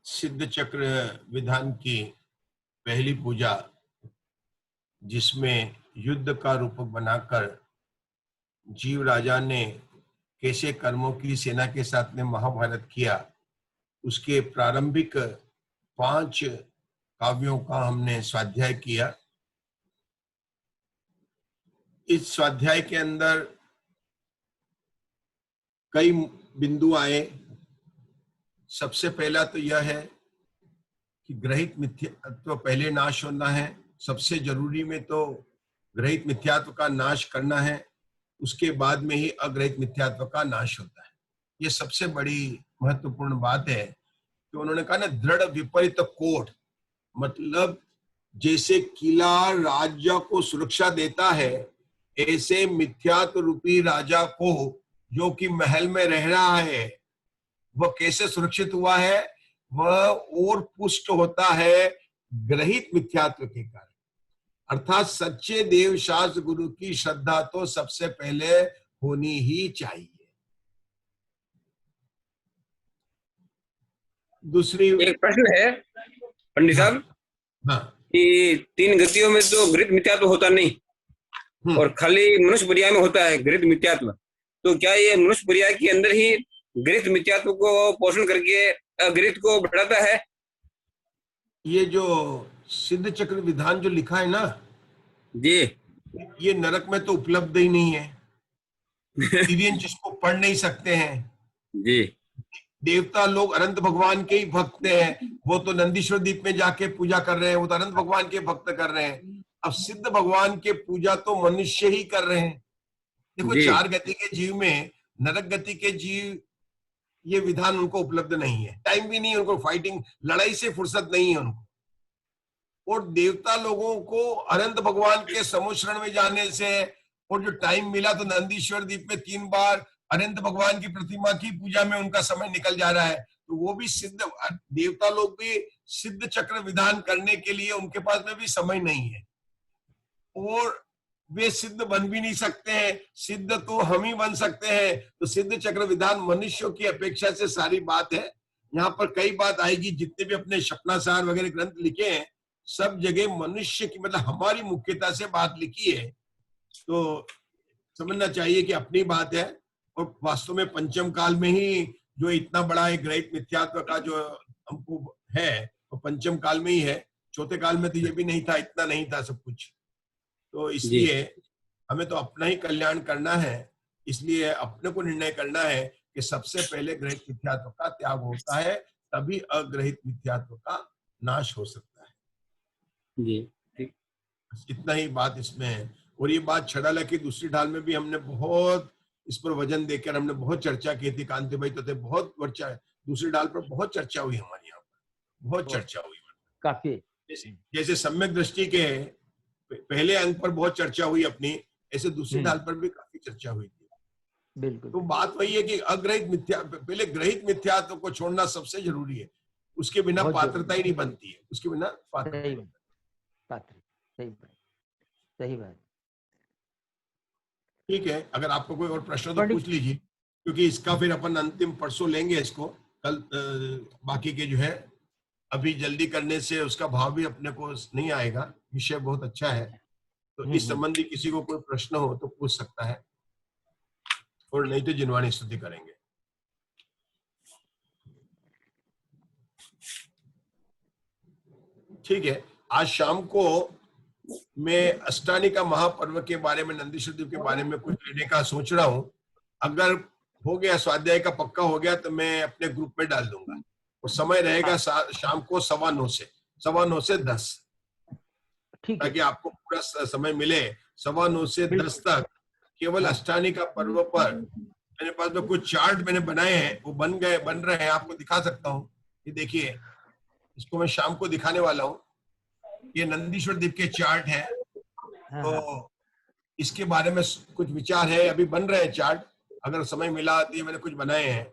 सिद्ध चक्र विधान की पहली पूजा, जिसमें युद्ध का रूप बनाकर जीव राजा ने कैसे कर्मों की सेना के साथ में महाभारत किया, उसके प्रारंभिक 5 काव्यों का हमने स्वाध्याय किया। इस स्वाध्याय के अंदर कई बिंदु आए। सबसे पहला तो यह है कि ग्रहित मिथ्यात्व पहले नाश होना है। सबसे जरूरी में तो ग्रहित मिथ्यात्व का नाश करना है, उसके बाद में ही अग्रहित मिथ्यात्व का नाश होता है। ये सबसे बड़ी महत्वपूर्ण बात है कि उन्होंने कहा ना, दृढ़ विपरीत कोट, मतलब जैसे किला राजा को सुरक्षा देता है, ऐसे मिथ्यात्व रूपी राजा को, जो कि महल में रह रहा है, वह कैसे सुरक्षित हुआ है? वह और पुष्ट होता है ग्रहित मिथ्यात्व के कारण। अर्थात सच्चे देव शास्त्र गुरु की श्रद्धा तो सबसे पहले होनी ही चाहिए। दूसरी एक प्रश्न है पंडित साहब, हाँ, कि 3 गतियों में तो गृहीत मिथ्यात्व होता नहीं और खाली मनुष्य पर्याय में होता है गृहीत मिथ्यात्व। तो क्या ये मनुष्य पर्याय के अंदर ही गृहीत मिथ्यात्व को पोषण करके अगृहीत को बढ़ाता है? ये जो सिद्ध चक्र विधान जो लिखा है ना जी, ये नरक में तो उपलब्ध ही नहीं है। तिर्यंच इसको पढ़ नहीं सकते हैं। जी, देवता लोग अनंत भगवान के ही भक्त हैं। वो तो नंदीश्वर द्वीप में जाके पूजा कर रहे हैं, वो तो अनंत भगवान के भक्त कर रहे हैं। अब सिद्ध भगवान के पूजा तो मनुष्य ही कर रहे हैं। देखो, जी, 4 गति के जीव में नरक गति के जीव, ये विधान उनको उपलब्ध नहीं है। टाइम भी नहीं है उनको, फाइटिंग लड़ाई से फुर्सत नहीं है उनको। और देवता लोगों को अनंत भगवान के समुशरण में जाने से, और जो टाइम मिला तो नंदीश्वर द्वीप में 3 बार अनंत भगवान की प्रतिमा की पूजा में उनका समय निकल जा रहा है। तो वो भी सिद्ध देवता लोग भी सिद्ध चक्र विधान करने के लिए उनके पास में भी समय नहीं है, और वे सिद्ध बन भी नहीं सकते हैं। सिद्ध तो हम ही बन सकते हैं। तो सिद्ध चक्र विधान मनुष्यों की अपेक्षा से सारी बात है। यहाँ पर कई बात आएगी, जितने भी अपने शपनासार वगैरह ग्रंथ लिखे हैं, सब जगह मनुष्य की, मतलब हमारी मुख्यता से बात लिखी है। तो समझना चाहिए कि अपनी बात है, और वास्तव में पंचम काल में ही जो इतना बड़ा एक ग्रहित मिथ्यात्व का जो हमको है, वो पंचम काल में ही है। चौथे काल में तो ये भी नहीं था, इतना नहीं था सब कुछ। तो इसलिए हमें तो अपना ही कल्याण करना है। इसलिए अपने को निर्णय करना है कि सबसे पहले ग्रहित मिथ्यात्व का त्याग होता है, तभी अग्रहित मिथ्यात्व का नाश हो सकता है। जी, ठीक। इतना ही बात इसमें है। और ये बात छड़ाला की दूसरी ढाल में भी हमने बहुत इस पर वजन देकर हमने बहुत चर्चा की थी। कांति भाई तो थे, बहुत चर्चा, दूसरी ढाल पर बहुत चर्चा हुई हमारे यहाँ पर, बहुत चर्चा हुई काफी। जैसे सम्यक दृष्टि के पहले अंक पर बहुत चर्चा हुई अपनी, ऐसे दूसरी ढाल पर भी काफी चर्चा हुई थी। बिल्कुल। तो बात वही है कि अग्रहित मिथ्या, पहले ग्रहित मिथ्यात्व को छोड़ना सबसे जरूरी है। उसके बिना पात्रता ही नहीं बनती है, उसके बिना पात्रता। सही बात। ठीक है, अगर आपको कोई और प्रश्न तो पूछ लीजिए, क्योंकि इसका फिर अपन अंतिम परसों लेंगे इसको। कल बाकी के जो है, अभी जल्दी करने से उसका भाव भी अपने को नहीं आएगा। विषय बहुत अच्छा है, तो इस संबंधी किसी को कोई प्रश्न हो तो पूछ सकता है, और नहीं तो जिनवाणी स्तुति करेंगे। ठीक है, आज शाम को मैं अष्टानिका महापर्व के बारे में, नंदीश्वर देव के बारे में कुछ लेने का सोच रहा हूँ। अगर हो गया, स्वाध्याय का पक्का हो गया, तो मैं अपने ग्रुप में डाल दूंगा। और समय रहेगा शाम को 9:15 से 10, ताकि आपको पूरा समय मिले। 9:15 से 10 तक केवल अष्टानिका पर्व पर मेरे पास में कुछ चार्ट मैंने बनाए हैं, वो बन रहे हैं, आपको दिखा सकता हूँ। ये देखिए, इसको मैं शाम को दिखाने वाला हूँ। ये नंदीश्वर द्वीप के चार्ट है। तो इसके बारे में कुछ विचार है, अभी बन रहे हैं चार्ट। अगर समय मिला तो ये मैंने कुछ बनाए हैं,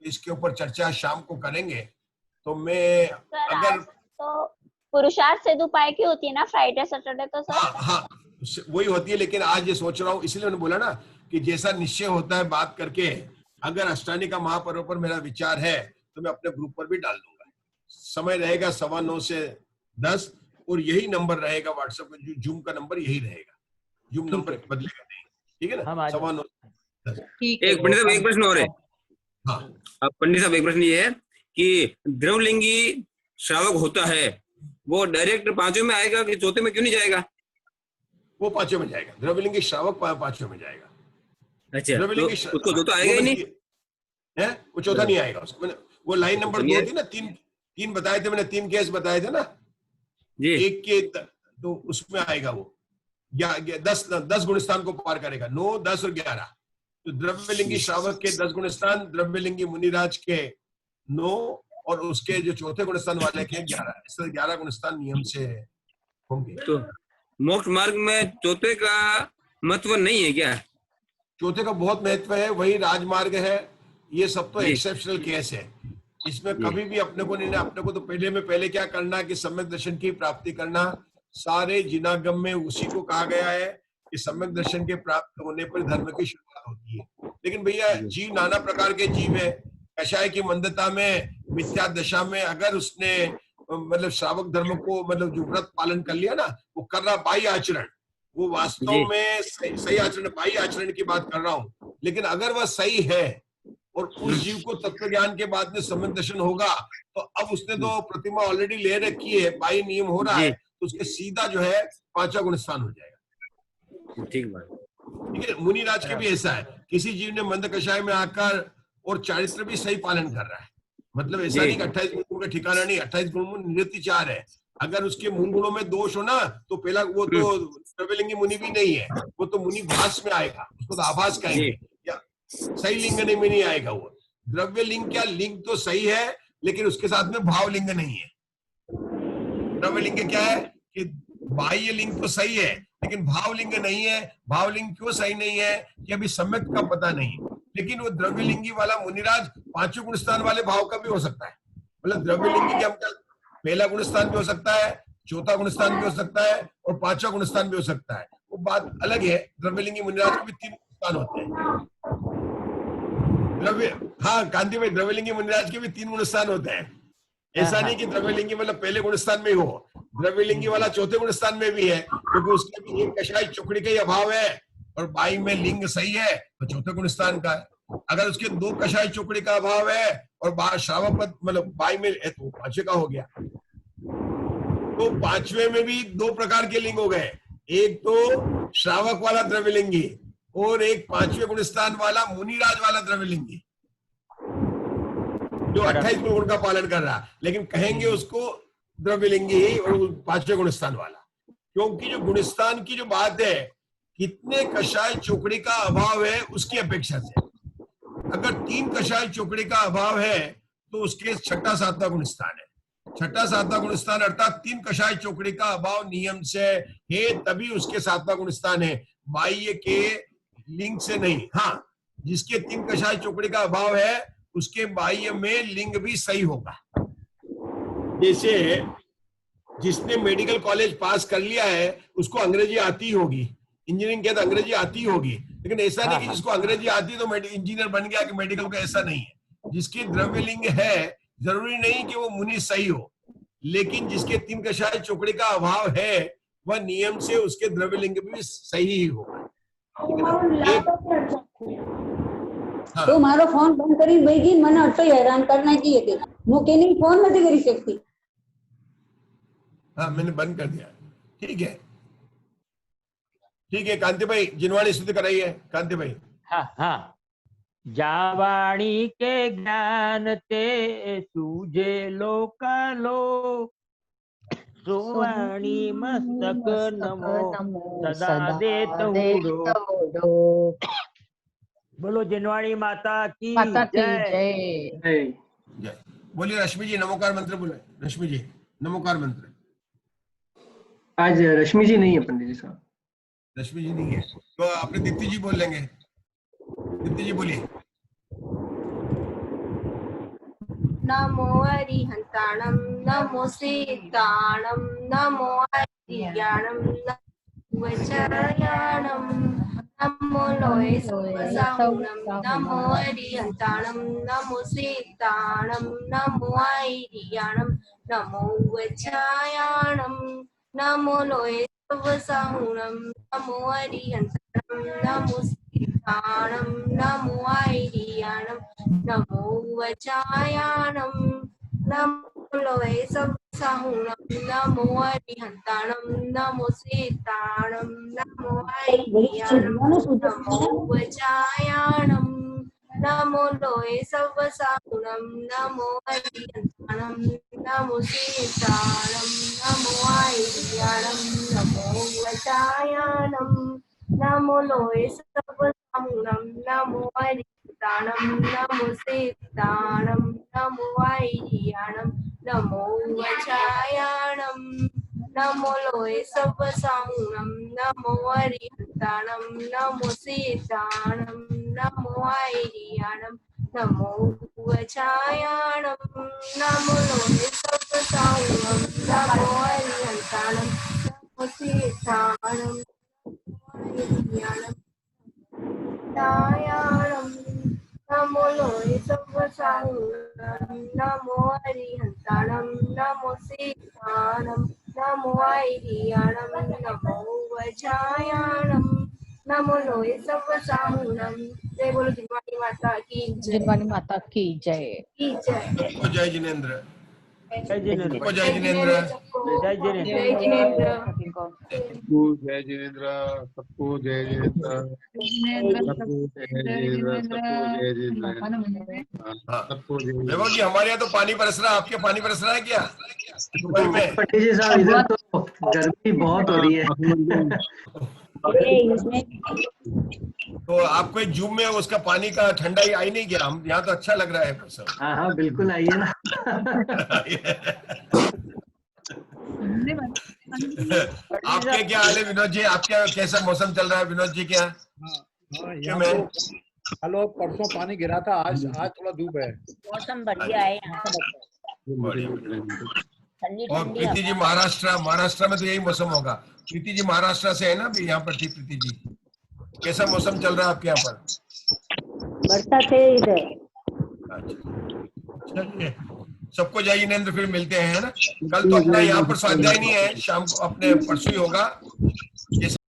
इसके ऊपर चर्चा शाम को करेंगे। तो मैं अगर तो पुरुषार्थ सेतु उपाय की होती है ना, फ्राइडे सैटरडे तो सर? हाँ, वही होती है। लेकिन आज ये सोच रहा हूँ, इसलिए मैंने बोला ना कि जैसा निश्चय होता है बात करके, अगर अष्टानिका महापर्व पर मेरा विचार है तो मैं अपने ग्रुप पर भी डाल दूंगा। समय रहेगा 9:15 से 10 और यही नंबर रहेगा व्हाट्सएप में, जूम का नंबर यही रहेगा, जूम ठीक नंबर है। बदलेगा नहीं, ठीक है हम ना। आज 9:15 10। ठीक है। एक पंडित साहब एक प्रश्न और है। हाँ अब पंडित साहब एक प्रश्न ये है कि द्रवलिंगी श्रावक होता है वो डायरेक्ट पांचों में आएगा कि चौथे में क्यों नहीं जाएगा? वो पांचों में जाएगा, द्रव्यलिंगी श्रावक पांचों में जाएगा। अच्छा, तो द्रव्यलिंगी उसको चौथा आएगा ही नहीं है, वो चौथा नहीं आएगा उसको। मैंने वो लाइन नंबर 2 थी ना, तीन बताए थे मैंने, 3 केस बताए थे ना जी। एक के तो उसमें आएगा वो 10 गुणस्थान को पार करेगा, 9, 10 और 11। तो द्रव्यलिंगी श्रावक के 10 गुणस्थान, द्रव्यलिंगी मुनिराज के 9 और उसके जो चौथे गुणस्थान वाले के 11। इस तरह 11 गुणस्थान नियम से होंगे। तो मोक्ष मार्ग में चौथे का महत्व नहीं है क्या? चौथे का बहुत महत्व है, वही राजमार्ग है। ये सब तो जी। एक्सेप्शनल केस है, इसमें जी। कभी भी अपने को नहीं, अपने को तो पहले क्या करना कि सम्यक दर्शन की प्राप्ति करना। सारे जिनागम में उसी को कहा गया है कि सम्यक दर्शन के प्राप्त होने पर धर्म की शुरुआत होती है। लेकिन भैया जीव नाना प्रकार के जीव है। कषाय की मंदता में, मिथ्या दशा में अगर उसने मतलब श्रावक धर्म को मतलब जो व्रत पालन कर लिया ना, वो कर रहा बाह्य आचरण, वो वास्तव जी। में सही आचरण, बाह्य आचरण की बात कर रहा हूँ। लेकिन अगर वह सही है और उस जीव को तत्व ज्ञान के बाद में सम्यक दर्शन होगा, तो अब उसने तो प्रतिमा ऑलरेडी ले रखी है, बाह्य नियम हो रहा है, तो उसके सीधा जो है 5वां गुण स्थान हो जाएगा। ठीक बात। ठीक है, मुनिराज के भी ऐसा है, किसी जीव ने मंद कषाय में आकर और चारित्र भी सही पालन कर रहा है, मतलब ऐसा नहीं कि 28 गुण का ठिकाना नहीं, 28 गुण निवृत्ति 4 है। अगर उसके मूल गुणों में दोष हो ना, तो पहला वो तो द्रव्यलिंगी मुनि भी नहीं है, वो तो मुनि भास में आएगा, उसको तो आभास कहेंगे, या सही लिंग में नहीं आएगा वो। द्रव्य लिंग क्या, लिंग तो सही है लेकिन उसके साथ में भाव लिंग नहीं है। द्रव्य लिंग क्या है कि बाह्य लिंग तो सही है लेकिन भाव लिंग नहीं है। भाव लिंग क्यों सही नहीं है कि अभी सम्यक का पता नहीं, लेकिन वो द्रव्यलिंगी वाला मुनिराज 5वें गुण स्थान वाले भाव का भी हो सकता है। मतलब द्रव्यलिंगी क्या, पहला गुण स्थान भी हो सकता है, चौथा गुण स्थान भी हो सकता है और 5वां गुण स्थान भी हो सकता है, वो बात अलग है। द्रव्यलिंगी मुनिराज के भी 3 स्थान होते हैं। हाँ कांति भाई, द्रव्यलिंगी मुनिराज के भी 3 गुण स्थान होते हैं। ऐसा नहीं कि द्रव्यलिंगी मतलब पहले गुण स्थान में ही हो, द्रव्यलिंगी वाला चौथे गुण स्थान में भी है, क्योंकि उसके भी एक कषाय चुकड़ी का ही अभाव है और बाई में लिंग सही है तो चौथे गुण स्थान का है। अगर उसके 2 कषाय चुकड़ी का अभाव है और बाहर श्रावक पद मतलब बाई में है तो 5वें का हो गया। तो 5वें में भी 2 प्रकार के लिंग हो गए, एक तो श्रावक वाला द्रव्यलिंगी और एक 5वें गुण स्थान वाला मुनिराज वाला द्रव्यलिंगी जो 28 गुण का पालन कर रहा, लेकिन कहेंगे उसको द्रव्यलिंगी ही और 5वें गुणस्थान वाला, क्योंकि जो गुणस्थान की जो बात है कितने कषाय चोकड़ी का अभाव है उसकी अपेक्षा से। अगर 3 कषाय चोकड़ी का अभाव है तो उसके 6ठा 7वां गुणस्थान है। 6ठा 7वां गुणस्थान अर्थात 3 कषाय चोकड़ी का अभाव नियम से है, तभी उसके 7वां गुणस्थान है, बाह्य के लिंग से नहीं। हाँ, जिसके 3 कषाय चोकड़ी का अभाव है उसके बाह्य में लिंग भी सही होगा। जैसे जिसने मेडिकल कॉलेज पास कर लिया है उसको अंग्रेजी आती होगी, इंजीनियरिंग के तो अंग्रेजी आती होगी, लेकिन ऐसा नहीं कि जिसको अंग्रेजी आती तो इंजीनियर बन गया कि मेडिकल का, ऐसा नहीं है। जिसकी द्रव्यलिंग है जरूरी नहीं कि वो मुनि सही हो, लेकिन जिसके 3 कषाय चोकड़ी का अभाव है वह नियम से उसके द्रव्यलिंग भी सही ही होगा। हाँ। तो मारो फोन बंद करी भाई मने अटो हैरान करना चाहिए थे मुके नहीं फोन नहीं करी सकती। हाँ मैंने बंद कर दिया। ठीक है, ठीक है कांति भाई, जिनवाणी स्तुति कराइए कांति भाई। हाँ हाँ। जावाणी के ज्ञान ते सूझे लोकालो, सुवाणी मस्तक नमो सदा देत हूँ। बोलो जिनवाणी माता की जय। जय। बोलिए रश्मि जी नमोकार मंत्र बोले। रश्मि जी नमोकार मंत्र। आज रश्मि जी नहीं है पंडित जी साहब। रश्मि जी नहीं है तो आपने दीप्ति जी बोल लेंगे। दीप्ति जी बोलिए। नमो अरिहंताणं नमो सिद्धाणं नमो अरिज्ञाणं नमो वचयाणं नमो लोहे सवसाहुणं नमो अरिहन्ताणं नमो सीताणं नमो आयर्याणं नमो वज्रायाणं नमो लोहे सवसाहुणं नमो अरिहन्ताणं नमो सीताणं नमो आयर्याणं नमो वज्रायाणं नमो लोहे सवसाहुणं नमो अरिहन्ताणं नमो सीताणं नमो आयर्याणं नमो वज्रायाणं नमो लोहे सवसाहुणं नमो अरिहन्ताणं नमो सीताणं नमो आयर्याणं नमो वज्रायाणं नमो लोहे सवसाहुणं नमो अरिहन्ताणं नमो सीताणं नमो आयर्याणं नमो वज्रायाणं नमो लोहे सवसाहुणं नमो अरिहन्ताणं नमो सीताणं नमो आयर्याणं नमो वज्रायाणं नमो लोहे सवसाहुणं नमो अरिहन्ताणं नमो सीताणं आयर्याणं नमो लोहे सवसाहुणं नमो अरिहन्ताणं नमो सीताणं नमो आयर्याणं नमो वज्रायाणं नमो लोहे सवसाहुणं। जय बोलो जिनवाणी माता की जय। जिनवाणी माता की जय। की जय। सबको जय जिनेंद्र। जय जिनेंद्र। सबको जय जिनेंद्र। जय जिनेंद्र। जय जिनेंद्र। सबको जय जिनेंद्र, सबको जय जिनेंद्र, सबको जय जिनेंद्र, सबको जय जिनेंद्र। हाँ सबको जय जिनेंद्र। वैभव जी, हमारे यहाँ तो पानी बरस रहा है, आपके पानी बरस रहा है क्या दुबई में? पंडित जी साहब इधर तो गर्मी बहुत हो रही है। तो आपको एक जूम में उसका पानी का ठंडा ही आई नहीं गया? हम यहाँ तो अच्छा लग रहा है सब। हाँ हाँ बिल्कुल आइए ना। आपके क्या हाल है विनोद जी? आपके कैसा मौसम चल रहा है विनोद जी? क्या यहाँ तो कल और परसों पानी गिरा था, आज थोड़ा धूप है। मौसम बढ़िया है यहाँ का। ठंडी और ठंडी प्रीति जी महाराष्ट्र में तो यही मौसम होगा। प्रीति जी महाराष्ट्र से है ना? अभी यहाँ पर थी प्रीति जी। कैसा मौसम चल रहा है आपके यहाँ पर? बरसात है इधर। अच्छा, चलिए सबको जय जिनेंद्र, फिर मिलते हैं, है ना? कल तो अपना यहाँ पर स्वाध्याय नहीं है, शाम को अपने परसों ही होगा।